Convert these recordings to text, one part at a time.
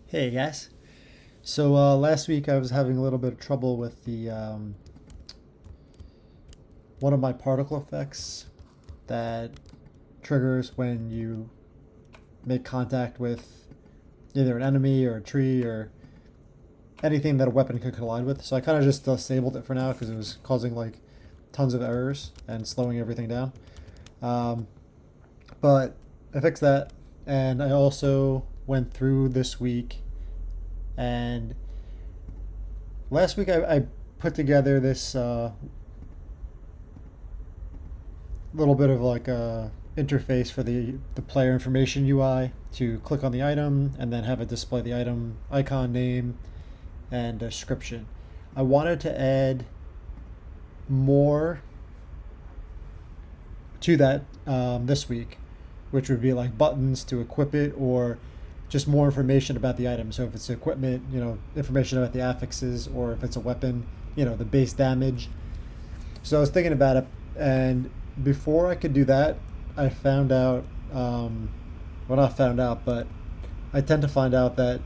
Hey guys. So last week I was having a little bit of trouble with the one of my particle effects that triggers when you make contact with either an enemy or a tree or anything that a weapon could collide with. So I kind of just disabled it for now because it was causing like tons of errors and slowing everything down. Um, but I fixed that, and I also went through this week and last week I put together this little bit of like a interface for the player information UI to click on the item and then have it display the item icon, name, and description. I wanted to add more to that this week, which would be like buttons to equip it or just more information about the item. So if it's equipment, information about the affixes, or if it's a weapon, the base damage. So I was thinking about it, and before I could do that, I found out, well, not found out, but I tend to find out that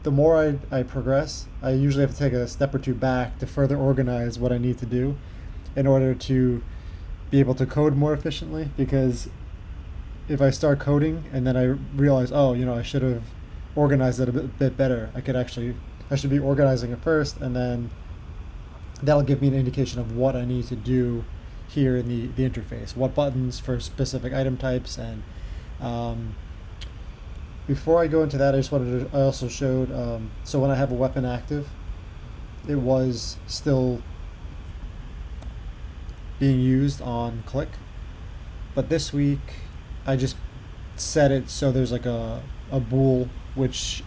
the more I progress, I usually have to take a step or two back to further organize what I need to do in order to be able to code more efficiently. Because if I start coding and then I realize, oh, I should have organized it a bit better, I should be organizing it first, and then that'll give me an indication of what I need to do here in the interface, what buttons for specific item types. And um, before I go into that, I also showed, so when I have a weapon active, it was still being used on click. But this week, I just set it so there's like a bool which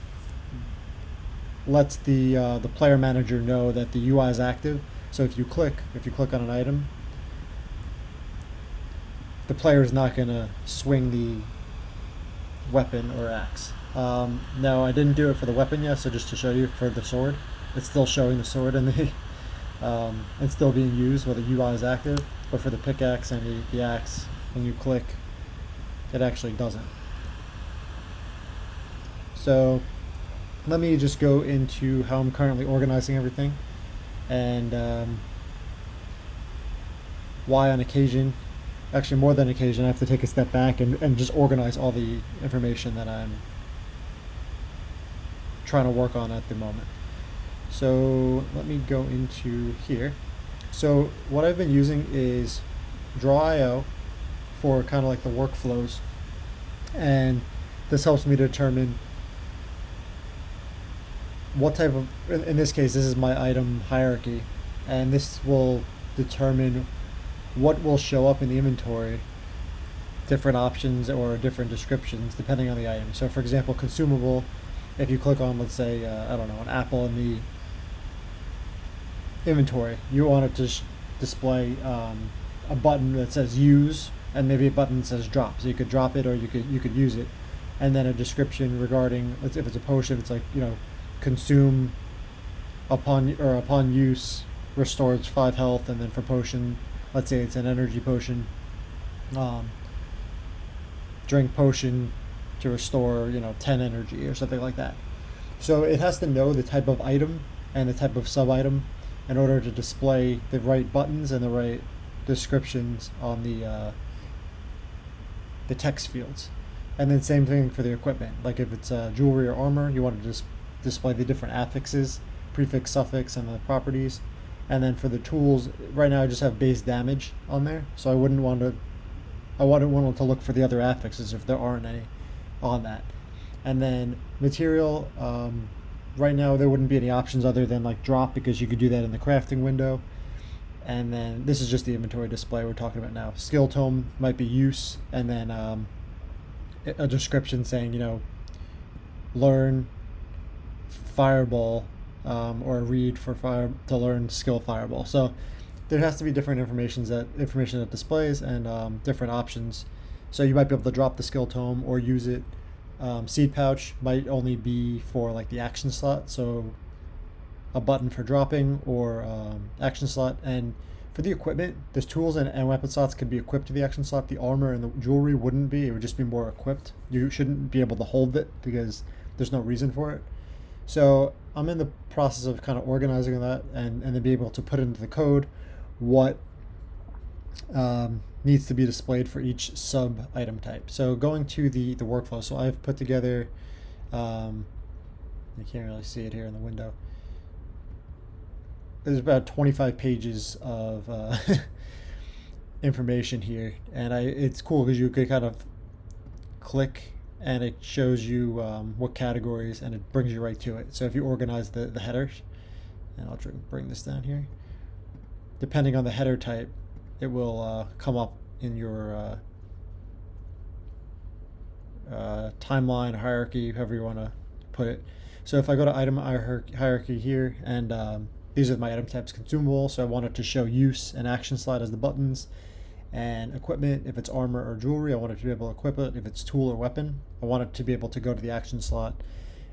lets the player manager know that the UI is active. So if you click on an item, the player is not going to swing the weapon or axe. No, I didn't do it for the weapon yet. So just to show you, for the sword, it's still showing the sword and it's still being used while the UI is active. But for the pickaxe and the axe, when you click, it actually doesn't. So let me just go into how I'm currently organizing everything, and why on occasion, actually more than occasion, I have to take a step back and just organize all the information that I'm trying to work on at the moment. So let me go into here. So what I've been using is Draw.io for kind of like the workflows, and this helps me determine what type of, in this case, this is my item hierarchy, and this will determine what will show up in the inventory, different options or different descriptions depending on the item. So for example, consumable, if you click on, let's say, I don't know, an apple in the inventory, you want it to display a button that says use, and maybe a button that says drop. So you could drop it or you could use it, and then a description regarding, if it's a potion, it's like, consume upon use restores 5 health. And then for potion, let's say it's an energy potion, drink potion to restore 10 energy or something like that. So it has to know the type of item and the type of sub item in order to display the right buttons and the right descriptions on the text fields. And then same thing for the equipment. Like if it's jewelry or armor, you want to just display the different affixes, prefix, suffix, and the properties. And then for the tools, right now I just have base damage on there, so I wouldn't want to look for the other affixes if there aren't any on that. And then material, right now there wouldn't be any options other than like drop, because you could do that in the crafting window. And then this is just the inventory display we're talking about now. Skill tome might be use, and then a description saying, learn fireball, or read for fire to learn skill fireball. So there has to be different information that displays, and different options. So you might be able to drop the skill tome or use it. Seed pouch might only be for like the action slot, so a button for dropping or action slot. And for the equipment, there's tools and weapon slots could be equipped to the action slot. The armor and the jewelry wouldn't be. It would just be more equipped. You shouldn't be able to hold it because there's no reason for it. So I'm in the process of kind of organizing that and then be able to put into the code what needs to be displayed for each sub item type. So going to the workflow, so I've put together, you can't really see it here in the window. There's about 25 pages of information here, and it's cool because you could kind of click and it shows you what categories, and it brings you right to it. So if you organize the headers, and I'll bring this down here, depending on the header type, it will come up in your timeline hierarchy, however you want to put it. So if I go to item hierarchy here, and these are my item types: consumable, so I want it to show use and action slide as the buttons, and equipment, if it's armor or jewelry, I want it to be able to equip it. If it's tool or weapon, I want it to be able to go to the action slot.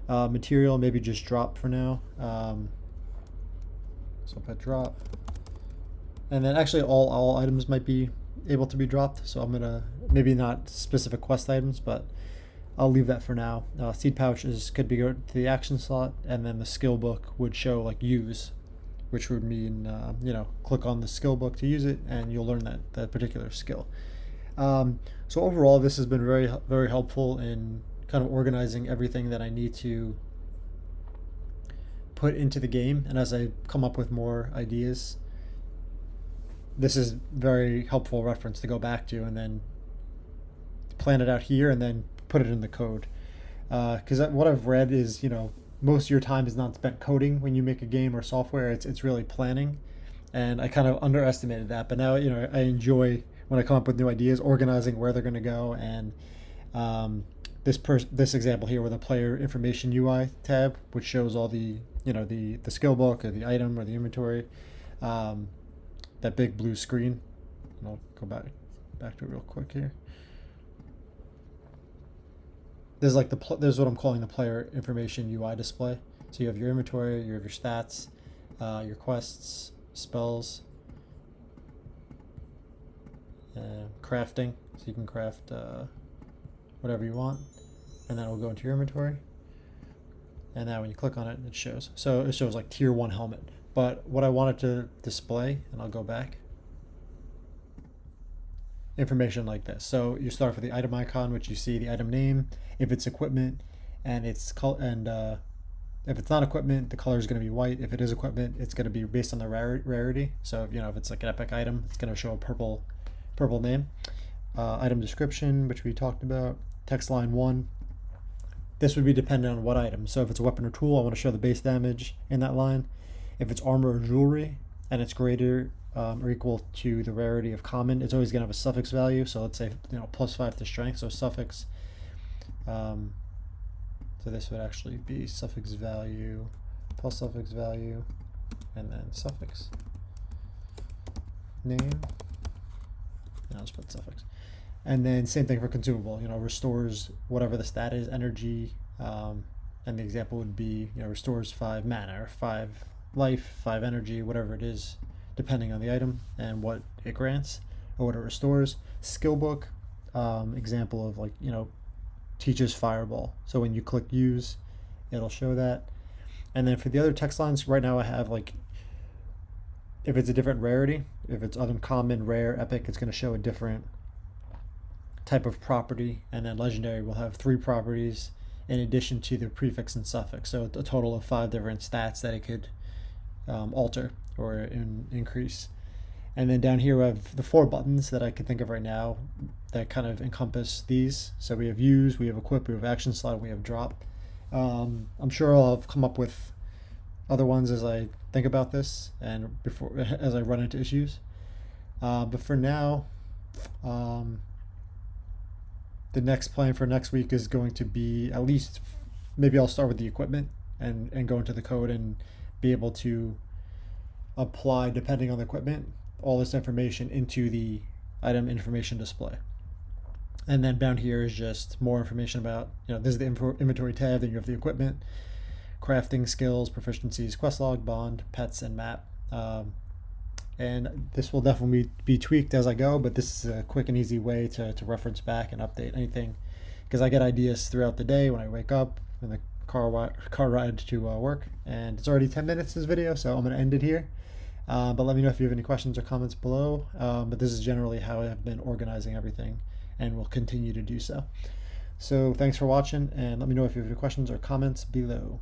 Material, maybe just drop for now. So I'll put drop. And then actually all items might be able to be dropped. So I'm gonna, maybe not specific quest items, but I'll leave that for now. Seed pouches could be go to the action slot, and then the skill book would show like use, which would mean, click on the skill book to use it, and you'll learn that particular skill. So overall, this has been very, very helpful in kind of organizing everything that I need to put into the game. And as I come up with more ideas, this is very helpful reference to go back to and then plan it out here and then put it in the code. Because what I've read is, most of your time is not spent coding when you make a game or software. It's really planning, and I kind of underestimated that. But now I enjoy when I come up with new ideas, organizing where they're going to go. And this example here with a player information UI tab, which shows all the the skill book or the item or the inventory, that big blue screen. And I'll go back to it real quick here. There's there's what I'm calling the player information UI display. So you have your inventory, you have your stats, your quests, spells, crafting. So you can craft whatever you want, and then it'll go into your inventory. And now when you click on it, it shows. So it shows like tier 1 helmet. But what I wanted to display, and I'll go back, information like this. So you start with the item icon, which you see the item name, if it's equipment, and if it's not equipment, the color is going to be white. If it is equipment, it's going to be based on the rarity. So if it's like an epic item, it's going to show a purple name. Item description, which we talked about. Text line 1. This would be dependent on what item. So if it's a weapon or tool, I want to show the base damage in that line. If it's armor or jewelry, and it's greater or equal to the rarity of common, it's always going to have a suffix value. So let's say +5 to strength, so suffix. So this would actually be suffix value plus suffix value, and then suffix name. And I'll just put suffix. And then same thing for consumable. Restores whatever the stat is, energy, and the example would be restores 5 mana or 5 life, 5 energy, whatever it is, depending on the item and what it grants or what it restores. Skill book, example of teaches fireball. So when you click use, it'll show that. And then for the other text lines, right now I have if it's a different rarity, if it's uncommon, rare, epic, it's going to show a different type of property. And then legendary will have 3 properties in addition to the prefix and suffix. So a total of 5 different stats that it could alter or increase. And then down here we have the 4 buttons that I can think of right now that kind of encompass these. So we have use, we have equip, we have action slot, we have drop. I'm sure I'll come up with other ones as I think about this and as I run into issues. But for now, the next plan for next week is going to be, at least maybe I'll start with the equipment and go into the code and be able to apply, depending on the equipment, all this information into the item information display. And then down here is just more information about, this is the inventory tab, then you have the equipment, crafting, skills, proficiencies, quest log, bond, pets, and map. And this will definitely be tweaked as I go, but this is a quick and easy way to reference back and update anything, because I get ideas throughout the day when I wake up, in the car ride to work. And it's already 10 minutes this video, so I'm going to end it here. But let me know if you have any questions or comments below. But this is generally how I have been organizing everything and will continue to do so. So thanks for watching, and let me know if you have any questions or comments below.